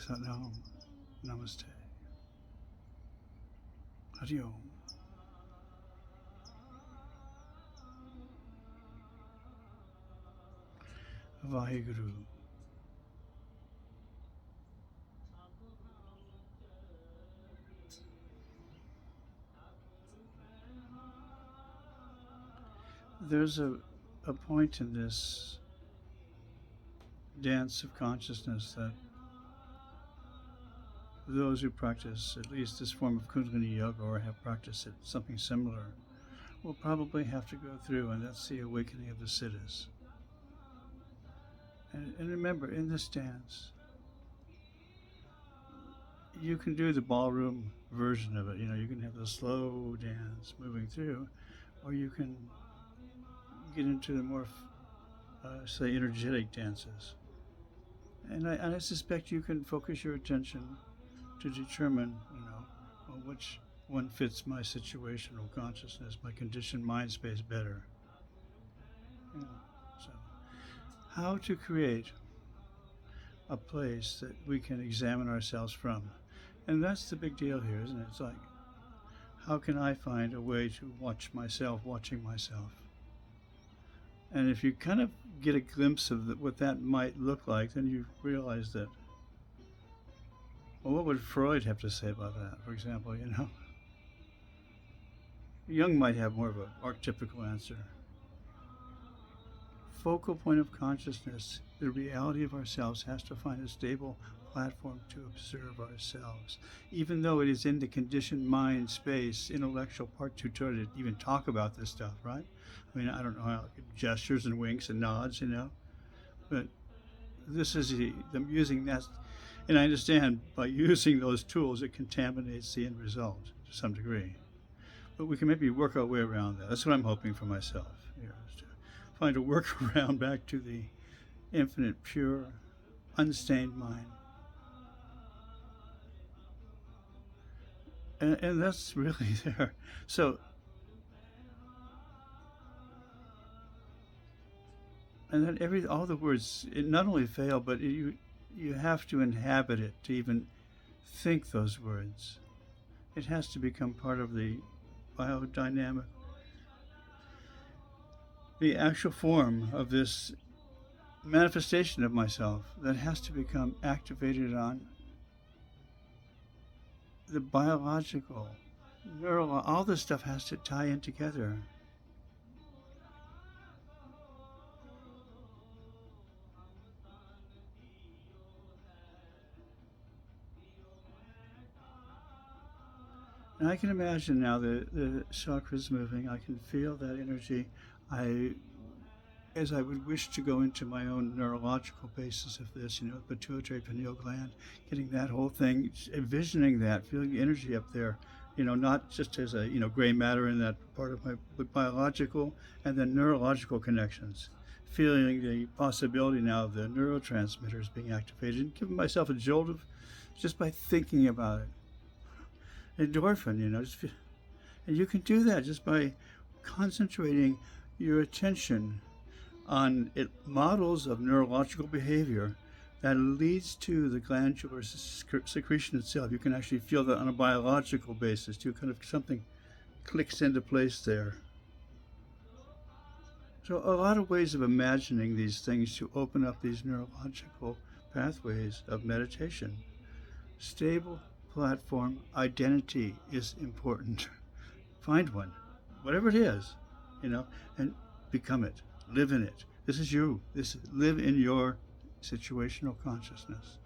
Satnam. Namaste. Hari Om. Vaheguru. There's a point in this dance of consciousness that those who practice at least this form of Kundalini Yoga or have practiced it, something similar, will probably have to go through, and that's the awakening of the siddhas. And remember, in this dance, you can do the ballroom version of it. You can have the slow dance moving through, or you can get into the more, say, energetic dances. And I suspect you can focus your attention to determine, which one fits my situational consciousness, my conditioned mind space better. So, how to create a place that we can examine ourselves from. And that's the big deal here, isn't it? It's like, how can I find a way to watch myself watching myself? And if you kind of get a glimpse of what that might look like, then you realize that, well, what would Freud have to say about that, for example, Jung might have more of an archetypical answer. Focal point of consciousness, the reality of ourselves, has to find a stable platform to observe ourselves. Even though it is in the conditioned mind space, intellectual part to try to even talk about this stuff, right? I mean, I don't know how gestures and winks and nods, but this is them using that, and I understand by using those tools it contaminates the end result to some degree. But we can maybe work our way around that. That's what I'm hoping for myself here, is to find a workaround back to the infinite, pure, unstained mind. And that's really there. So, and then all the words, it not only fail, but you have to inhabit it to even think those words. It has to become part of the biodynamic, the actual form of this manifestation of myself that has to become activated on the biological, neural, all this stuff has to tie in together. And I can imagine now the chakras moving. I can feel that energy. As I would wish to go into my own neurological basis of this, pituitary pineal gland, getting that whole thing, envisioning that, feeling the energy up there, not just as a, gray matter in that part of but biological and then neurological connections. Feeling the possibility now of the neurotransmitters being activated and giving myself a jolt of just by thinking about it. Endorphin, and you can do that just by concentrating your attention on models of neurological behavior that leads to the glandular secretion itself. You can actually feel that on a biological basis too, kind of something clicks into place there. So a lot of ways of imagining these things to open up these neurological pathways of meditation. Stable platform identity is important. Find one, whatever it is, and become it. Live in it. This is you. Live in your situational consciousness.